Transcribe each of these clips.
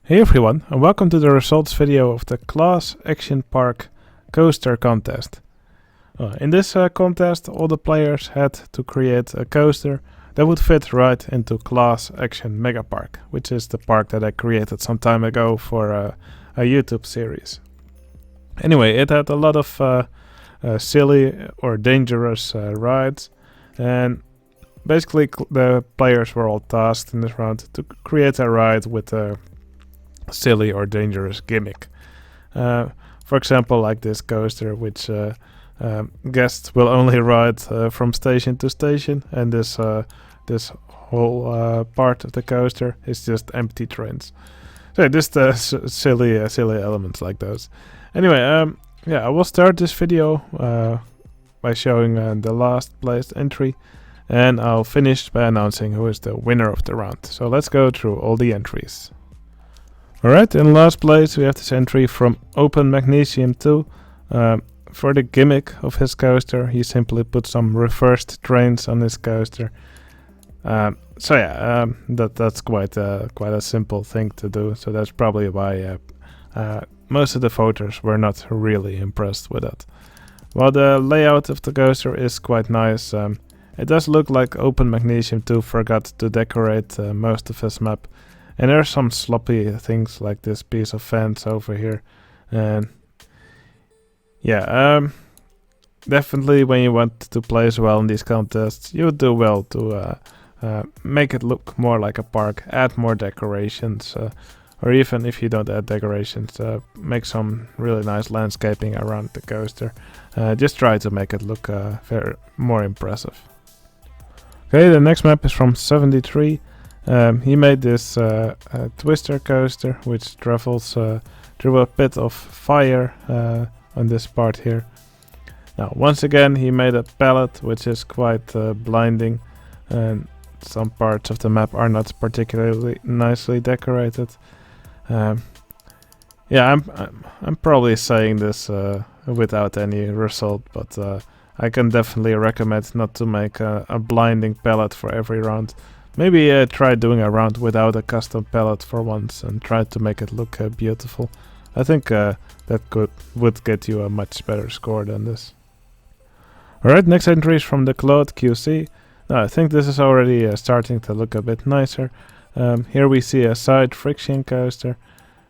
Hey everyone, and welcome to the results video of the Class Action Park Coaster Contest. In this contest, all the players had to create a coaster that would fit right into Class Action Mega Park, which is the park that I created some time ago for a YouTube series. Anyway, it had a lot of silly or dangerous rides, and basically the players were all tasked in this round to create a ride with a silly or dangerous gimmick. For example, like this coaster, which guests will only ride from station to station, and this whole part of the coaster is just empty trains. So just silly elements like those. Anyway, I will start this video by showing the last placed entry, and I'll finish by announcing who is the winner of the round. So let's go through all the entries. Alright, in last place we have this entry from Open Magnesium2. For the gimmick of his coaster, he simply put some reversed trains on his coaster. That's quite a simple thing to do, so that's probably why most of the voters were not really impressed with that. While the layout of the coaster is quite nice, it does look like Open Magnesium2 forgot to decorate most of his map. And there are some sloppy things like this piece of fence over here. And definitely when you want to place well in these contests, you would do well to make it look more like a park, add more decorations, or even if you don't add decorations, make some really nice landscaping around the coaster. Just try to make it look more impressive. Okay, the next map is from 73. He made this twister coaster, which travels through a pit of fire on this part here. Now, once again, he made a palette, which is quite blinding, and some parts of the map are not particularly nicely decorated. I'm probably saying this without any result, but I can definitely recommend not to make a blinding palette for every round. Maybe try doing a round without a custom palette for once and try to make it look beautiful. I think that would get you a much better score than this. Alright, next entry is from the Cloud QC. Now I think this is already starting to look a bit nicer. Here we see a side friction coaster.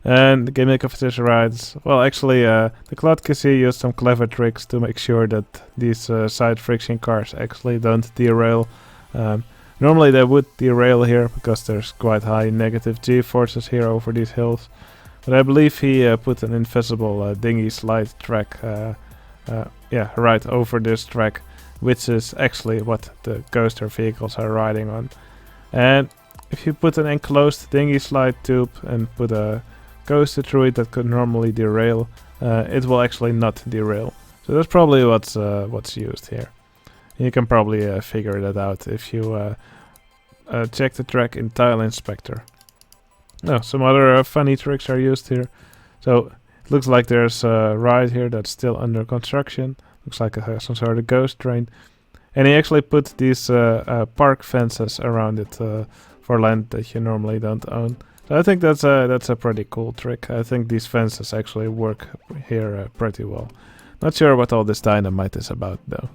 And the gimmick of this ride is, well, actually the Cloud QC used some clever tricks to make sure that these side friction cars actually don't derail. Normally they would derail here because there's quite high negative G-forces here over these hills. But I believe he put an invisible dinghy slide track right over this track, which is actually what the coaster vehicles are riding on. And if you put an enclosed dinghy slide tube and put a coaster through it that could normally derail, it will actually not derail. So that's probably what's used here. You can probably figure that out if you check the track in Tile Inspector. Now, some other funny tricks are used here. So it looks like there's a ride here that's still under construction. Looks like some sort of ghost train. And he actually put these park fences around it for land that you normally don't own. So I think that's a pretty cool trick. I think these fences actually work here pretty well. Not sure what all this dynamite is about though.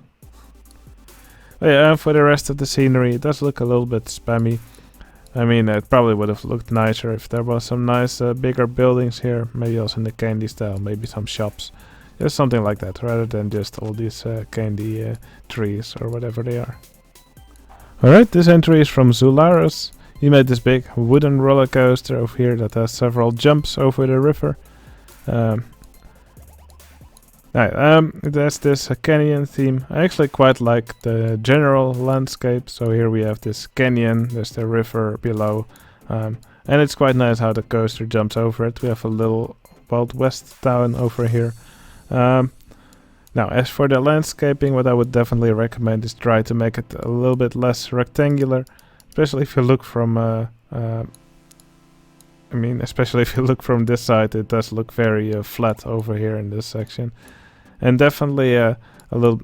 For the rest of the scenery, it does look a little bit spammy. I mean, it probably would have looked nicer if there was some nice bigger buildings here. Maybe also in the candy style, maybe some shops. Just something like that, rather than just all these candy trees or whatever they are. Alright, this entry is from Zularis. He made this big wooden roller coaster over here that has several jumps over the river. It has this canyon theme. I actually quite like the general landscape. So here we have this canyon, there's the river below. And it's quite nice how the coaster jumps over it. We have a little Wild West town over here. Now, as for the landscaping, what I would definitely recommend is try to make it a little bit less rectangular. Especially if you look from especially if you look from this side, it does look very flat over here in this section. And definitely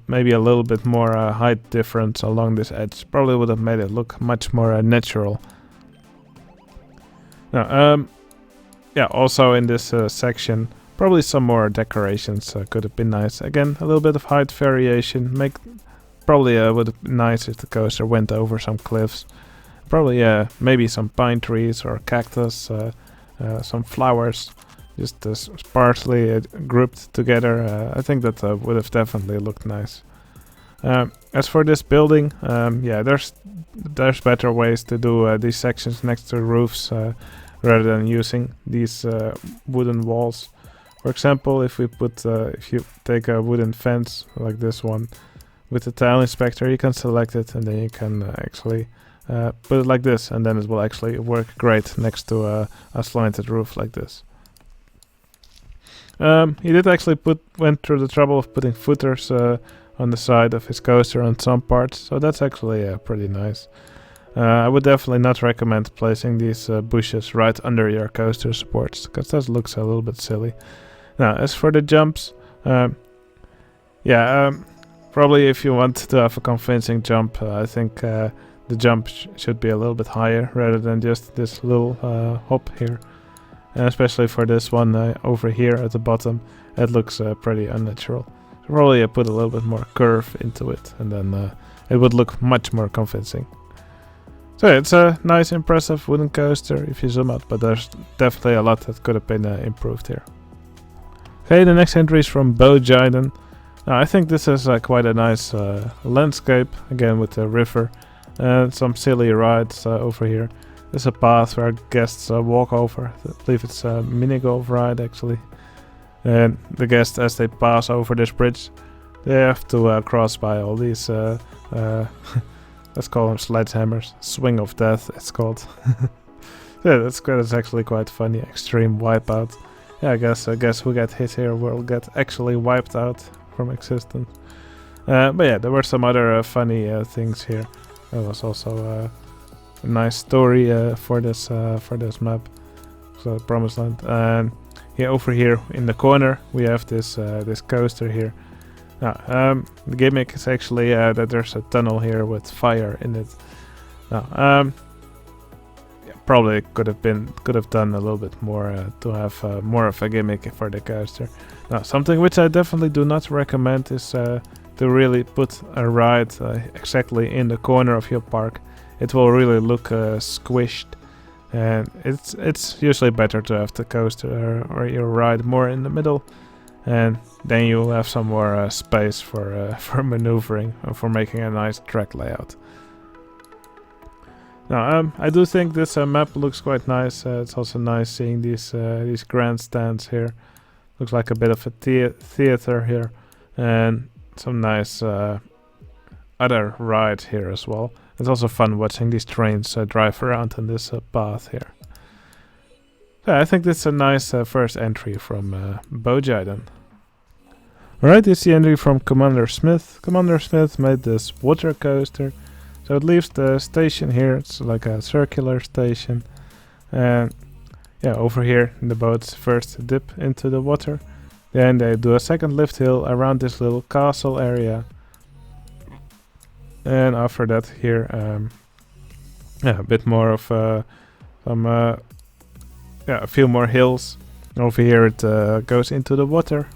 maybe a little bit more height difference along this edge probably would have made it look much more natural. Now, yeah, also in this section, probably some more decorations could have been nice. Again, a little bit of height variation. Probably would have been nice if the coaster went over some cliffs. Probably maybe some pine trees or cactus, some flowers, just sparsely grouped together. I think that would have definitely looked nice. As for this building, yeah, there's better ways to do these sections next to roofs rather than using these wooden walls. For example, if you take a wooden fence like this one with the tile inspector, you can select it and then you can actually put it like this, and then it will actually work great next to a slanted roof like this. He did actually went through the trouble of putting footers on the side of his coaster on some parts, so that's actually pretty nice. I would definitely not recommend placing these bushes right under your coaster supports, because that looks a little bit silly. Now, as for the jumps, yeah, probably if you want to have a convincing jump, I think the jump should be a little bit higher rather than just this little hop here. And especially for this one over here at the bottom, it looks pretty unnatural. So probably put a little bit more curve into it, and then it would look much more convincing. So yeah, it's a nice, impressive wooden coaster if you zoom out, but there's definitely a lot that could have been improved here. Okay, the next entry is from Boe Jiden. Now, I think this is quite a nice landscape, again with the river and some silly rides over here. There's a path where guests walk over. I believe it's a mini golf ride actually. And the guests, as they pass over this bridge, they have to cross by all these, let's call them sledgehammers. Swing of Death, it's called. Yeah, that's actually quite funny. Extreme wipeout. Yeah, I guess who get hit here will get actually wiped out from existence. But yeah, there were some other funny things here. There was also a nice story for this map, so Promised Land. And yeah, over here in the corner we have this this coaster here. Now, the gimmick is actually that there's a tunnel here with fire in it. Now, yeah, probably could have done a little bit more to have more of a gimmick for the coaster. Now, something which I definitely do not recommend is to really put a ride exactly in the corner of your park. It will really look squished, and it's usually better to have the coaster or your ride more in the middle, and then you have some more space for maneuvering and for making a nice track layout. Now, I do think this map looks quite nice. It's also nice seeing these grandstands here. Looks like a bit of a theater here, and some nice other ride here as well. It's also fun watching these trains drive around on this path here. Yeah, I think this is a nice first entry from Boe Jiden. Alright, this is the entry from Commander Smith. Commander Smith made this water coaster. So it leaves the station here. It's like a circular station. And yeah, over here the boats first dip into the water. Then they do a second lift hill around this little castle area. And after that here, yeah, a bit more of a few more hills. Over here it goes into the water.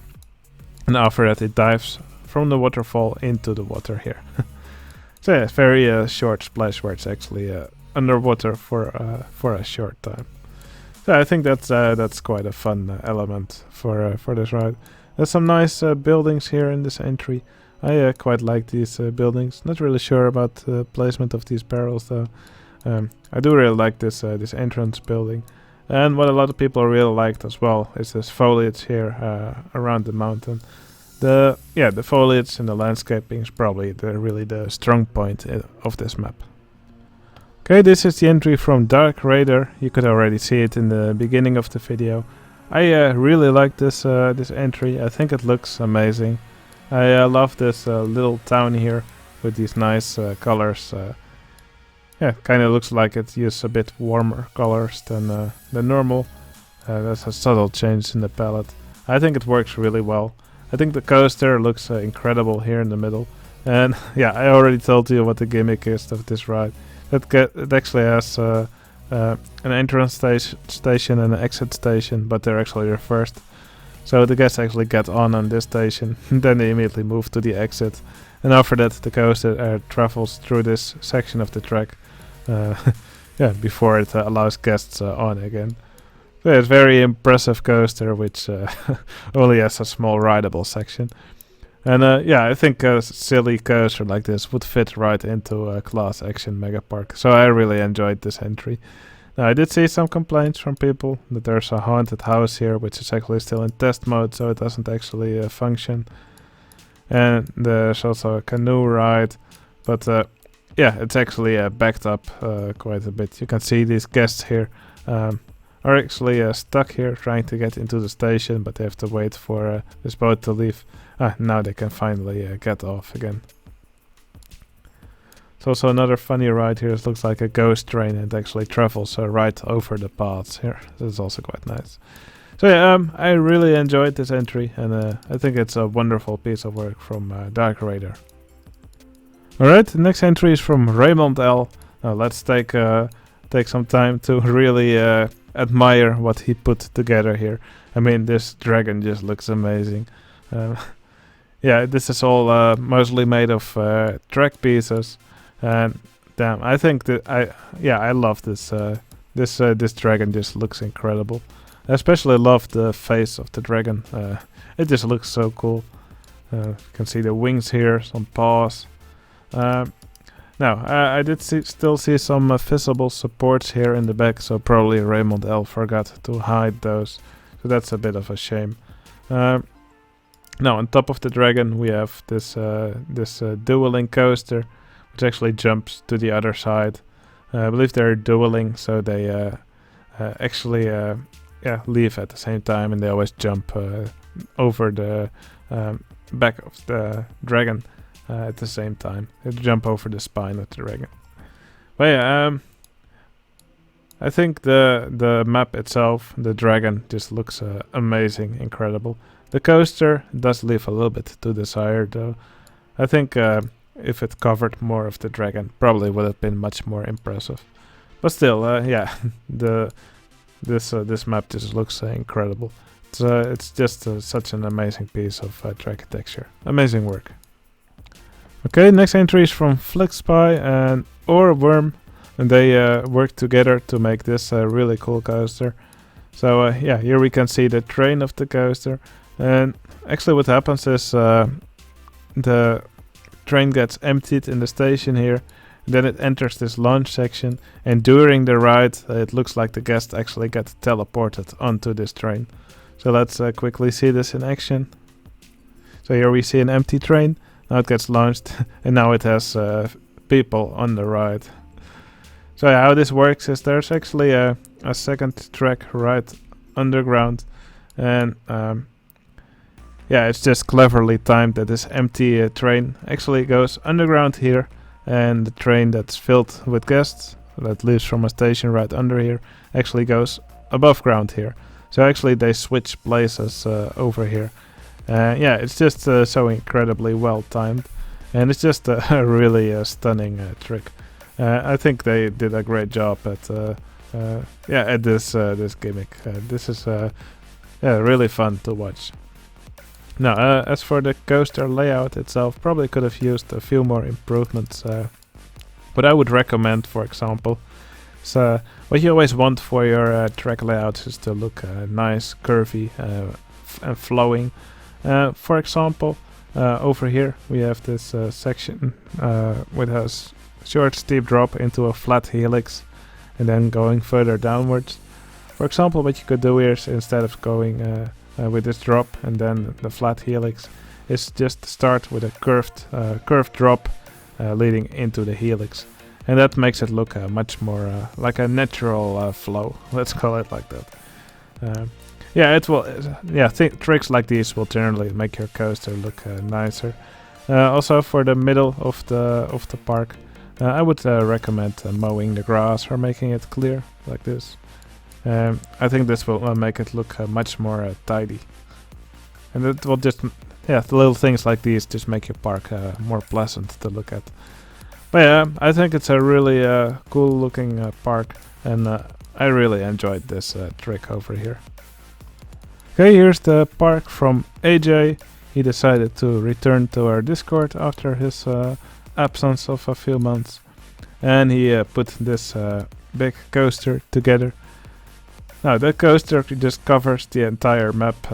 And after that it dives from the waterfall into the water here. So yeah, very short splash where it's actually underwater for a short time. So I think that's quite a fun element for this ride. There's some nice buildings here in this entry. I quite like these buildings. Not really sure about the placement of these barrels though. I do really like this this entrance building. And what a lot of people really liked as well is this foliage here around the mountain. The foliage and the landscaping is probably really the strong point of this map. Okay, this is the entry from D4rk Raid. You could already see it in the beginning of the video. I really like this this entry. I think it looks amazing. I love this little town here with these nice colors. Yeah, kind of looks like it uses a bit warmer colors than normal. There's a subtle change in the palette. I think it works really well. I think the coaster looks incredible here in the middle. And yeah, I already told you what the gimmick is of this ride. It actually has an entrance station and an exit station, but they're actually reversed. So the guests actually get on this station, then they immediately move to the exit, and after that the coaster travels through this section of the track, before it allows guests on again. So it's a very impressive coaster, which only has a small rideable section. And I think a silly coaster like this would fit right into a class action mega park. So I really enjoyed this entry. Now, I did see some complaints from people that there's a haunted house here, which is actually still in test mode, so it doesn't actually function. And there's also a canoe ride, but it's actually backed up quite a bit. You can see these guests here are actually stuck here trying to get into the station, but they have to wait for this boat to leave. Now they can finally get off again. There's also another funny ride here. It looks like a ghost train and actually travels right over the paths here. This is also quite nice. So I really enjoyed this entry, and I think it's a wonderful piece of work from d4rk Raider. Alright, the next entry is from Raymond L. Now let's take some time to really admire what he put together here. I mean, this dragon just looks amazing. This is all mostly made of track pieces. And damn, I think that I love this. This dragon just looks incredible. I especially love the face of the dragon. It just looks so cool. You can see the wings here, some paws. I did still see some visible supports here in the back, so probably Raymond L forgot to hide those. So that's a bit of a shame. Now on top of the dragon we have this dueling coaster, which actually jumps to the other side. I believe they're dueling, so they actually leave at the same time, and they always jump over the back of the dragon at the same time. They jump over the spine of the dragon. But I think the map itself, the dragon, just looks amazing, incredible. The coaster does leave a little bit to desire, though. I think if it covered more of the dragon, probably would have been much more impressive. But still, this map just looks incredible. It's just such an amazing piece of track texture. Amazing work. Okay, next entry is from Flyxxpy and Ohrwurm, and they worked together to make this really cool coaster. So here we can see the train of the coaster, and actually what happens is the train gets emptied in the station here, then it enters this launch section, and during the ride it looks like the guests actually get teleported onto this train. So let's quickly see this in action. So here we see an empty train, now it gets launched, and now it has people on the ride. So how this works is there's actually a second track right underground, and it's just cleverly timed that this empty train actually goes underground here, and the train that's filled with guests that leaves from a station right under here actually goes above ground here. So actually they switch places over here. It's just so incredibly well timed, and it's just a really stunning trick. I think they did a great job at this gimmick. This is really fun to watch. Now, as for the coaster layout itself, probably could have used a few more improvements. What I would recommend, for example, is what you always want for your track layout is to look nice, curvy, and flowing. For example, over here we have this section with a short steep drop into a flat helix, and then going further downwards. For example, what you could do here is, instead of going with this drop and then the flat helix, is just start with a curved drop leading into the helix, and that makes it look much more like a natural flow. Let's call it like that. It will. Tricks like these will generally make your coaster look nicer. Also, for the middle of the park, I would recommend mowing the grass or making it clear like this. I think this will make it look much more tidy, and it will just the little things like these just make your park more pleasant to look at. But I think it's a really cool looking park. and I really enjoyed this trick over here. Okay, here's the park from AJ. He decided to return to our Discord after his absence of a few months, and he put this big coaster together. Now that coaster just covers the entire map.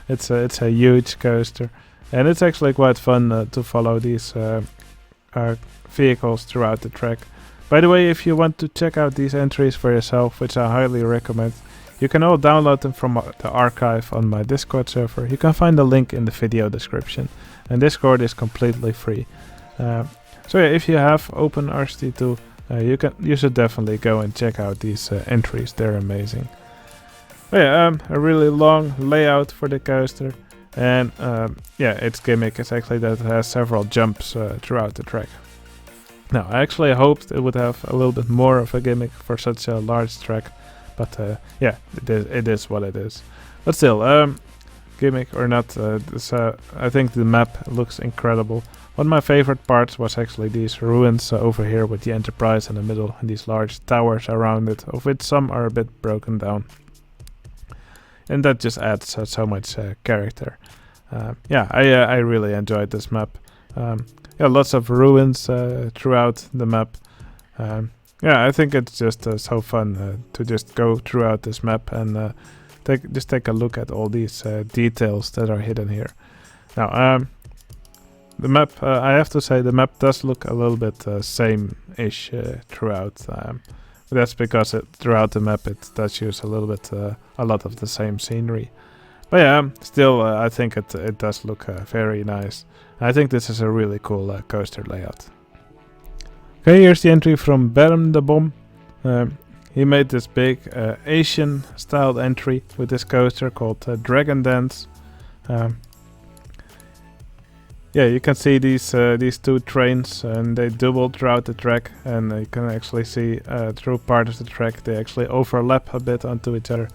It's a huge coaster, and it's actually quite fun to follow these vehicles throughout the track. By the way, if you want to check out these entries for yourself, which I highly recommend, you can all download them from the archive on my Discord server. You can find the link in the video description, and Discord is completely free. So yeah, if you have OpenRCT2, you should definitely go and check out these entries. They're amazing. But yeah, a really long layout for the coaster, and yeah, its gimmick is actually that it has several jumps throughout the track. Now, I actually hoped it would have a little bit more of a gimmick for such a large track, but yeah, it is what it is. But still, gimmick or not, I think the map looks incredible. One of my favorite parts was actually these ruins over here with the Enterprise in the middle and these large towers around it, of which some are a bit broken down. And that just adds so much character. Yeah, I really enjoyed this map. Yeah, lots of ruins throughout the map. Yeah, I think it's just so fun to just go throughout this map and take a look at all these details that are hidden here. Now, the map, I have to say, the map does look a little bit same-ish throughout. But that's because throughout the map it does use a little bit, a lot of the same scenery. But yeah, still, I think it does look very nice. I think this is a really cool coaster layout. Okay, here's the entry from bermdebom. He made this big Asian-styled entry with this coaster called Dragon Dance. Yeah, you can see these two trains, and they double throughout the track, and you can actually see through part of the track they actually overlap a bit onto each other.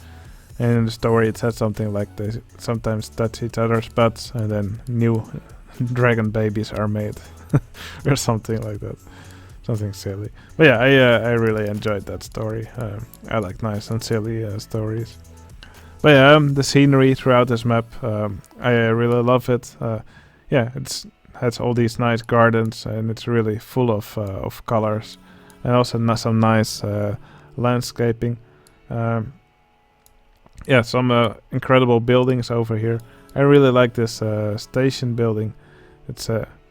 And in the story it says something like they sometimes touch each other's butts, and then new dragon babies are made, or something like that. Something silly. But yeah, I really enjoyed that story. I like nice and silly stories. But yeah, the scenery throughout this map, I really love it. Yeah, it has all these nice gardens, and it's really full of colors, and also some nice landscaping. Yeah, some incredible buildings over here. I really like this station building. It's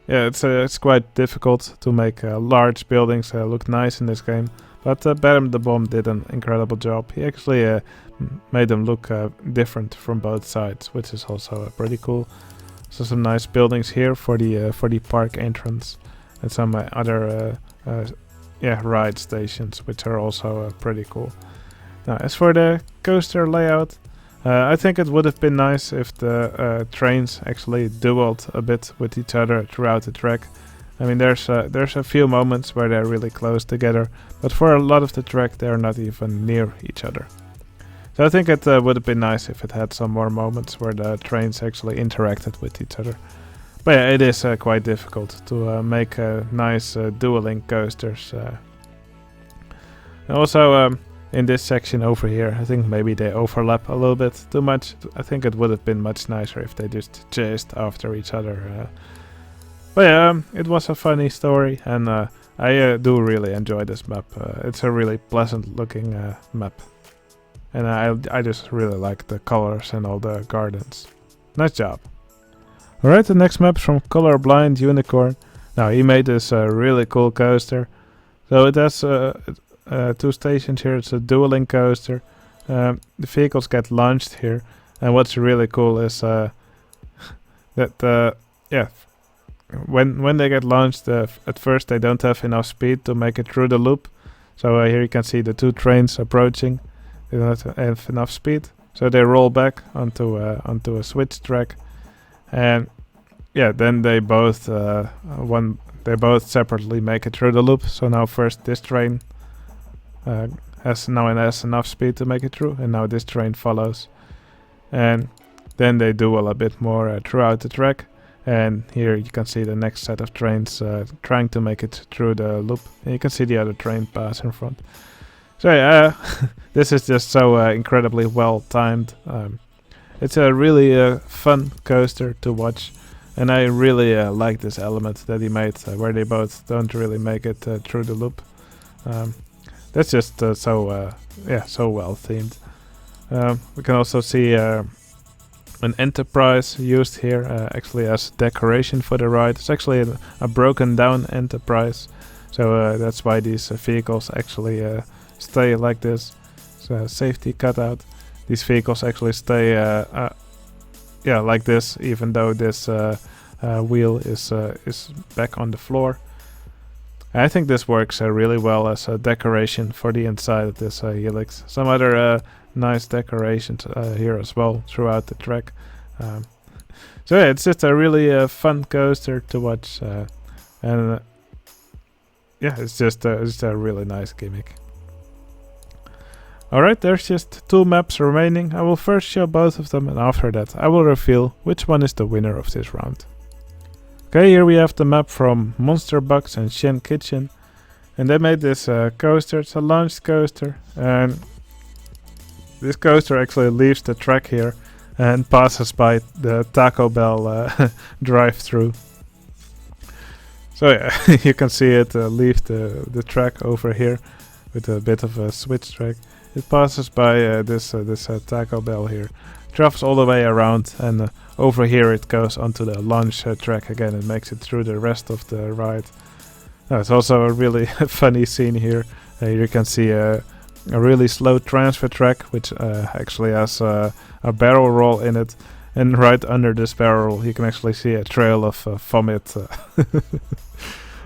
yeah, it's quite difficult to make large buildings look nice in this game, but bermdebom did an incredible job. He actually made them look different from both sides, which is also pretty cool. So some nice buildings here for the park entrance, and some other yeah, ride stations, which are also pretty cool. Now, as for the coaster layout, I think it would have been nice if the trains actually dueled a bit with each other throughout the track. I mean, there's a few moments where they're really close together, but for a lot of the track they're not even near each other. So I think it would have been nice if it had some more moments where the trains actually interacted with each other. But yeah, it is quite difficult to make nice dueling coasters. And also in this section over here, I think maybe they overlap a little bit too much. I think it would have been much nicer if they just chased after each other. But yeah, it was a funny story, and I do really enjoy this map. It's a really pleasant looking map. And I just really like the colors and all the gardens. Nice job. Alright, the next map is from ColorblindUnicorn. Now, he made this really cool coaster. So it has two stations here. It's a dueling coaster. The vehicles get launched here. And what's really cool is that yeah, when they get launched, at first they don't have enough speed to make it through the loop. So here you can see the two trains approaching. They don't have enough speed, so they roll back onto a switch track, and yeah, then they both separately make it through the loop. So now first this train has enough speed to make it through, and now this train follows, and then they duel a bit more throughout the track. And here you can see the next set of trains trying to make it through the loop, and you can see the other train pass in front. So this is just so incredibly well timed. It's a really fun coaster to watch, and I really like this element that he made, where they both don't really make it through the loop. That's just so well themed. We can also see an Enterprise used here, actually as decoration for the ride. It's actually a broken down Enterprise, so that's why these vehicles actually stay like this. It's a safety cutout. These vehicles actually stay like this, even though this wheel is back on the floor. I think this works really well as a decoration for the inside of this helix. Some other nice decorations here as well throughout the track. So yeah, it's just a really fun coaster to watch, and yeah, it's just a really nice gimmick. Alright, there's just 2 maps remaining. I will first show both of them, and after that I will reveal which one is the winner of this round. Okay, here we have the map from Monsterbux Shen Kitchen, and they made this coaster. It's a launched coaster, and this coaster actually leaves the track here and passes by the Taco Bell drive-through. So yeah, you can see it leave the track over here with a bit of a switch track. It passes by this Taco Bell here, travels all the way around, and over here it goes onto the launch track again and makes it through the rest of the ride. It's also a really funny scene here. You can see a really slow transfer track, which actually has a barrel roll in it, and right under this barrel roll you can actually see a trail of vomit.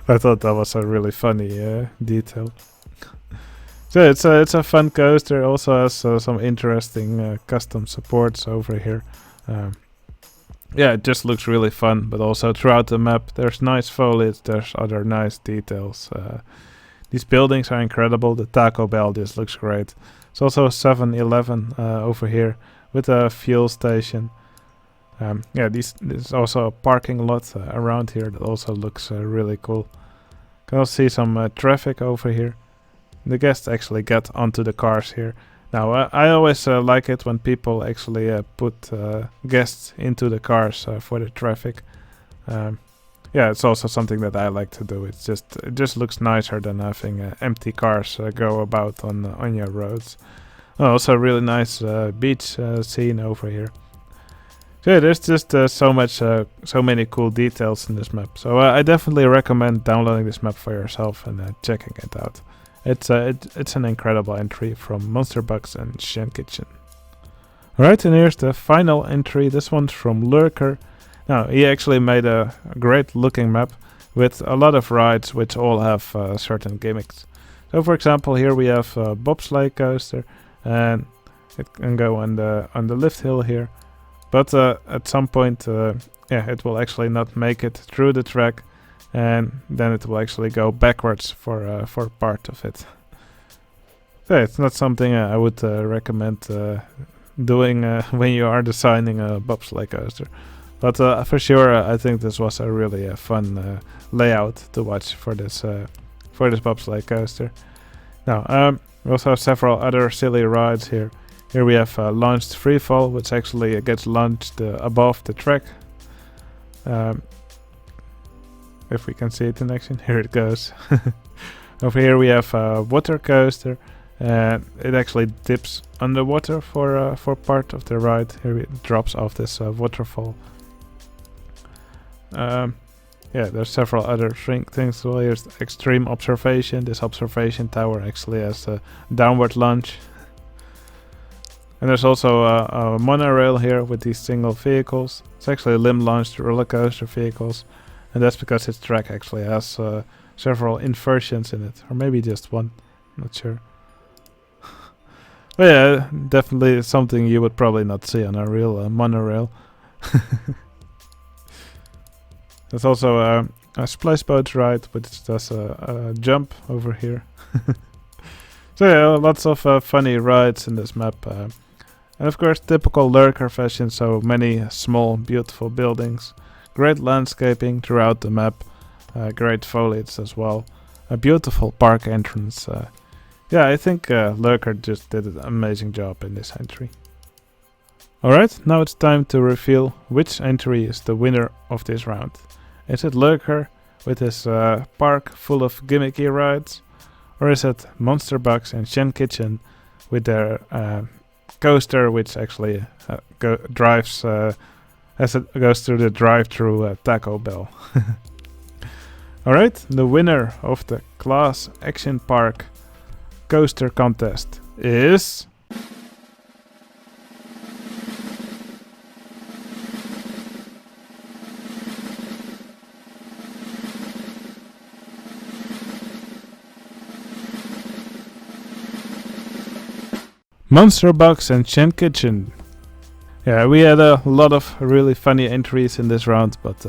I thought that was a really funny detail. So it's a fun coaster. Also has some interesting custom supports over here. Yeah, it just looks really fun, but also throughout the map there's nice foliage, there's other nice details. These buildings are incredible. The Taco Bell just looks great. It's also a 7-Eleven over here with a fuel station. Yeah, there's also a parking lot around here that also looks really cool. Can also see some traffic over here. The guests actually get onto the cars here. Now, I always like it when people actually put guests into the cars for the traffic. Yeah, it's also something that I like to do. It just looks nicer than having empty cars go about on your roads. Also, a really nice beach scene over here. So yeah, there's just so many cool details in this map. So I definitely recommend downloading this map for yourself and checking it out. It's an incredible entry from Monsterbux Shen Kitchen. Alright, and here's the final entry. This one's from Lurker. Now, he actually made a great looking map with a lot of rides which all have certain gimmicks. So for example, here we have a bobsleigh coaster, and it can go on the lift hill here. But at some point, yeah, it will actually not make it through the track, and then it will actually go backwards for part of it. So it's not something I would recommend doing when you are designing a bobsleigh coaster. But for sure, I think this was a really fun layout to watch for this bobsleigh coaster. Now, we also have several other silly rides here. Here we have launched freefall, which actually gets launched above the track. If we can see it in action, here it goes. Over here we have a water coaster, and it actually dips underwater for part of the ride. Here it drops off this waterfall. Yeah, there's several other things. So here's extreme observation. This observation tower actually has a downward launch. And there's also a monorail here with these single vehicles. It's actually limb-launched roller coaster vehicles, and that's because its track actually has several inversions in it, or maybe just one, not sure. But yeah, definitely something you would probably not see on a real monorail. There's also a splash boat ride, which does a jump over here. So yeah, lots of funny rides in this map. And of course, typical Lurker fashion, so many small, beautiful buildings. Great landscaping throughout the map. Great foliage as well. A beautiful park entrance. Yeah, I think Lurker just did an amazing job in this entry. Alright, now it's time to reveal which entry is the winner of this round. Is it Lurker with his park full of gimmicky rides? Or is it Monsterbux Shen Kitchen with their coaster, which actually drives as it goes through the drive-through Taco Bell? Alright, the winner of the Class Action Park coaster contest is... Monsterbux Shen Kitchen. Yeah, we had a lot of really funny entries in this round, but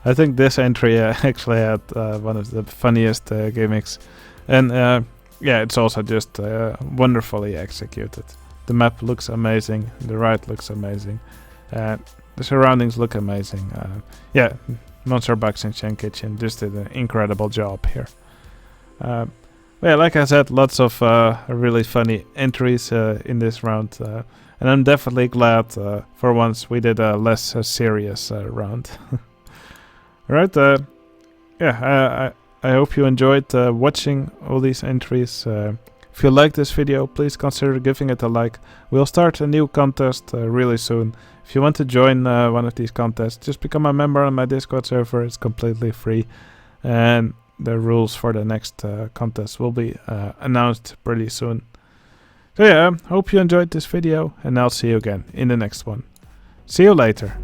I think this entry actually had one of the funniest gimmicks. And yeah, it's also just wonderfully executed. The map looks amazing, the ride looks amazing, the surroundings look amazing. Yeah, Monsterbux Shen Kitchen just did an incredible job here. Yeah, like I said, lots of really funny entries in this round, and I'm definitely glad for once we did a less serious round. Alright, yeah, I hope you enjoyed watching all these entries. If you like this video, please consider giving it a like. We'll start a new contest really soon. If you want to join one of these contests, just become a member on my Discord server. It's completely free, and the rules for the next contest will be announced pretty soon. So yeah, hope you enjoyed this video, and I'll see you again in the next one. See you later.